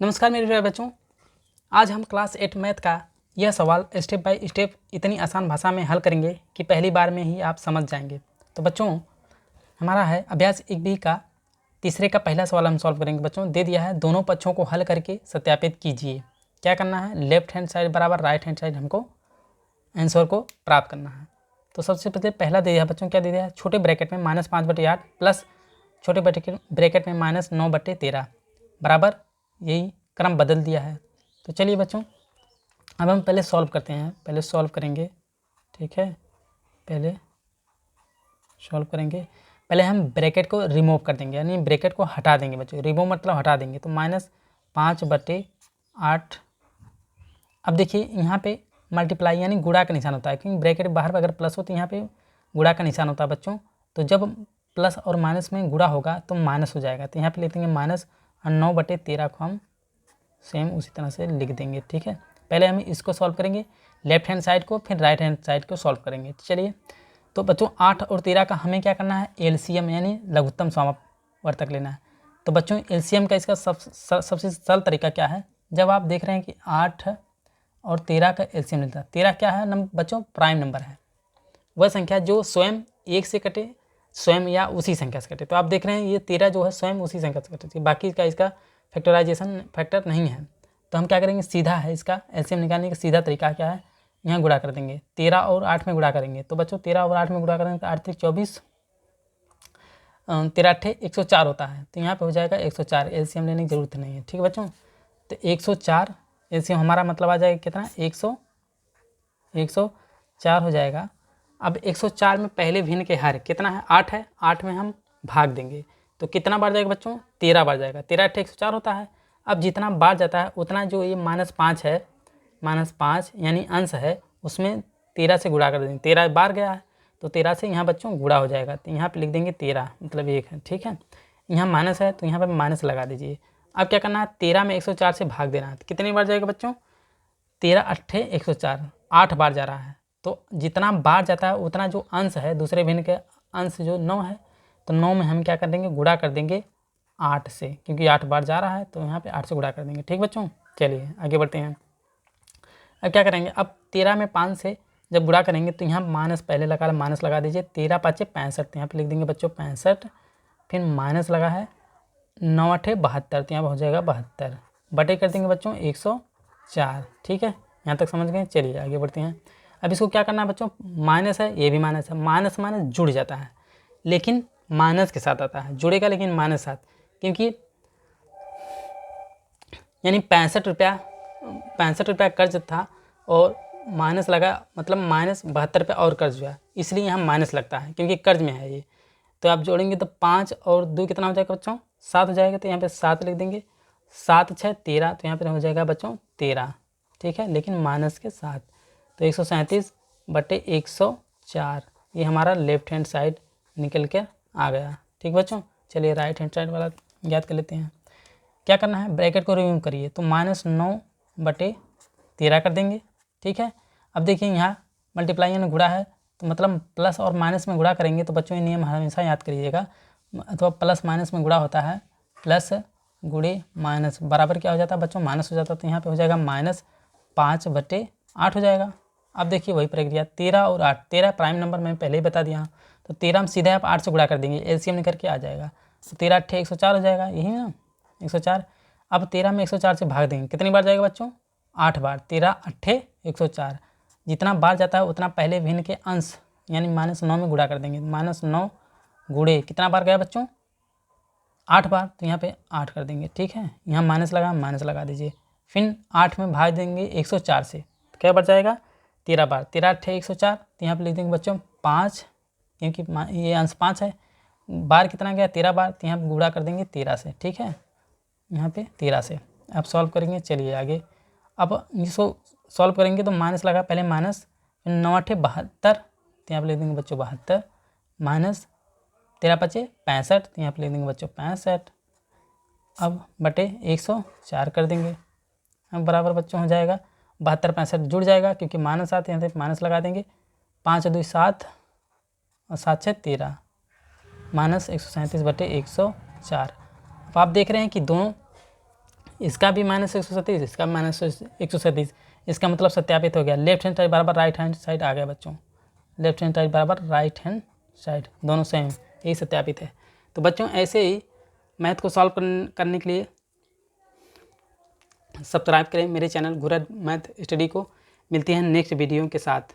नमस्कार मेरे प्यारे बच्चों, आज हम क्लास 8 मैथ का यह सवाल स्टेप बाय स्टेप इतनी आसान भाषा में हल करेंगे कि पहली बार में ही आप समझ जाएंगे। तो बच्चों, हमारा है अभ्यास 1B का तीसरे का पहला सवाल हम सॉल्व करेंगे। बच्चों दे दिया है, दोनों पक्षों को हल करके सत्यापित कीजिए। क्या करना है, लेफ्ट हैंड साइड बराबर राइट हैंड साइड हमको आंसर को प्राप्त करना है। तो सबसे पहले पहला दे दिया बच्चों, क्या दे दिया है, छोटे ब्रैकेट में -5/8 प्लस छोटे ब्रैकेट में -9/13 बराबर, यही क्रम बदल दिया है। तो चलिए बच्चों, अब हम पहले सॉल्व करते हैं, पहले सॉल्व करेंगे। ठीक है, पहले सॉल्व करेंगे, पहले हम ब्रैकेट को रिमूव कर देंगे, यानी ब्रैकेट को हटा देंगे बच्चों। रिमूव मतलब हटा देंगे, तो -5/8। अब देखिए यहाँ पे मल्टीप्लाई यानी गुणा का निशान होता है, क्योंकि ब्रैकेट बाहर अगर प्लस हो तो यहाँ पे गुणा का निशान होता है बच्चों। तो जब प्लस और माइनस में गुणा होगा तो माइनस हो जाएगा, तो यहाँ पे लिख देंगे -9/13 को हम सेम उसी तरह से लिख देंगे। ठीक है, पहले हम इसको सॉल्व करेंगे, लेफ्ट हैंड साइड को, फिर राइट हैंड साइड को सॉल्व करेंगे। चलिए, तो बच्चों 8 और 13 का हमें क्या करना है, एलसीएम यानी लघुत्तम समापवर्तक लेना है। तो बच्चों एलसीएम का इसका सबसे सरल तरीका क्या है, जब आप देख रहे हैं कि 8 और 13 का एलसीएम लेता है, 13 क्या है बच्चों, प्राइम नंबर है, वह संख्या जो स्वयं 1 से कटे, स्वयं या उसी संख्या से कटे। तो आप देख रहे हैं ये 13 जो है स्वयं उसी संख्या से कटे, बाकी का इसका फैक्टराइजेशन फैक्टर नहीं है। तो हम क्या करेंगे, सीधा है इसका एलसीएम निकालने का सीधा तरीका क्या है, यहाँ गुणा कर देंगे, 13 और 8 में गुणा करेंगे। तो बच्चों 13 और 8 में गुणा करेंगे तो 8 3 24, 13 8 104 होता है, तो यहाँ पे हो जाएगा 104। एलसीएम लेने की जरूरत नहीं है। ठीक है बच्चों, तो 104 एलसीएम हमारा मतलब आ जाएगा कितना, 104 हो जाएगा। अब 104 में पहले भिन्न के हर कितना है, 8 है, 8 में हम भाग देंगे तो कितना बार जाएगा बच्चों, 13 बार जाएगा। 13 8 104 होता है। अब जितना बार जाता है उतना जो ये -5 है, -5 यानी अंश है, उसमें 13 से गुणा कर देंगे। 13 बार गया है तो 13 से यहाँ बच्चों गुणा हो जाएगा, तो यहाँ पे लिख देंगे 13 मतलब 1 है। ठीक है, यहाँ माइनस है तो यहाँ पर माइनस लगा दीजिए। अब क्या करना है, 13 में 104 से भाग देना है, तो कितनी बार जाएगा बच्चों, 13 8 104, 8 बार जा रहा है। तो जितना बार जाता है उतना जो अंश है, दूसरे भिन्न के अंश जो 9 है, तो 9 में हम क्या कर देंगे, गुणा कर देंगे 8 से, क्योंकि 8 बार जा रहा है तो यहाँ पे 8 से गुणा कर देंगे। ठीक बच्चों, चलिए आगे बढ़ते हैं। अब क्या करेंगे, अब 13 में 5 से जब गुणा करेंगे तो यहाँ माइनस पहले लगा, माइनस लगा दीजिए। 13 5 65, तो यहाँ पे लिख देंगे बच्चों 65, फिर माइनस लगा है 9 8 72, तो यहाँ पर हो जाएगा 72, बटे कर देंगे बच्चों 104। ठीक है, यहाँ तक समझ गए। चलिए आगे बढ़ते हैं। अब इसको क्या करना है बच्चों, माइनस है, ये भी माइनस है, माइनस माइनस जुड़ जाता है, लेकिन माइनस के साथ आता है, जुड़ेगा लेकिन माइनस साथ, क्योंकि यानी 65 रुपया कर्ज था और माइनस लगा, मतलब -72 रुपया और कर्ज हुआ, इसलिए यहाँ माइनस लगता है क्योंकि कर्ज में है ये। तो आप जोड़ेंगे तो 5 और 2 कितना हो जाएगा बच्चों, 7 हो जाएगा, तो यहाँ पे 7 लिख देंगे। 7 6 13, तो यहाँ पे हो जाएगा बच्चों 13। ठीक है, लेकिन माइनस के साथ, तो 137/104 ये हमारा लेफ्ट हैंड साइड निकल के आ गया। ठीक बच्चों, चलिए राइट हैंड साइड वाला याद कर लेते हैं। क्या करना है, ब्रैकेट को रिमूव करिए, तो -9/13 कर देंगे। ठीक है, अब देखिए यहाँ मल्टीप्लाई यानी गुणा है, तो मतलब प्लस और माइनस में गुणा करेंगे। तो बच्चों ये नियम हमेशा याद करिएगा, अथवा प्लस माइनस में गुणा होता है, प्लस गुणे माइनस बराबर क्या हो जाता है बच्चों, माइनस हो जाता है। तो यहाँ पे हो जाएगा -5/8 हो जाएगा। अब देखिए वही प्रक्रिया, 13 और 8, 13 प्राइम नंबर मैं पहले ही बता दिया, तो 13 हम सीधे आप 8 से गुणा कर देंगे, एलसीएम निकल के आ जाएगा, तो 13 8 104 हो जाएगा, यही ना 104। अब 13 में 104 से भाग देंगे, कितनी बार जाएगा बच्चों, 8 बार। 13 8 104, जितना बार जाता है उतना पहले भिन्न के अंश यानी -9 में गुणा कर देंगे। -9 गुणे कितना बार गया बच्चों, 8 बार, तो यहाँ पे 8 कर देंगे। ठीक है, यहाँ माइनस लगा दीजिए, फिर 8 में भाग देंगे 104 से, तो क्या बार जाएगा, 13 बार। 13 8 104, तो यहाँ पे लिख देंगे बच्चों 5, क्योंकि ये अंश 5 है, बार कितना गया 13 बार, तो यहाँ पे गुणा कर देंगे 13 से। ठीक है, यहाँ पे 13 से अब सॉल्व करेंगे। चलिए आगे, अब इसको सॉल्व करेंगे तो माइनस लगा, पहले माइनस, फिर 9 8 72, तो यहाँ पे लिख देंगे बच्चों 72, माइनस 13 5 65, तो यहाँ पे लिख देंगे बच्चों 65, अब बटे 104 कर देंगे। अब बराबर बच्चों हो जाएगा 72 65 जुड़ जाएगा, क्योंकि माइनस आते हैं, यहाँ से माइनस लगा देंगे, 5 2 7 और 7 6 13, -137/104। अब आप देख रहे हैं कि दोनों इसका भी -137, इसका -137, इसका मतलब सत्यापित हो गया। लेफ्ट हैंड साइड बराबर राइट हैंड साइड आ गया बच्चों, लेफ्ट हैंड साइड बराबर राइट हैंड साइड, दोनों सेम, यही सत्यापित है। तो बच्चों ऐसे ही मैथ को सॉल्व करने के लिए सब्सक्राइब करें मेरे चैनल गुरद मैथ स्टडी को। मिलती हैं नेक्स्ट वीडियो के साथ।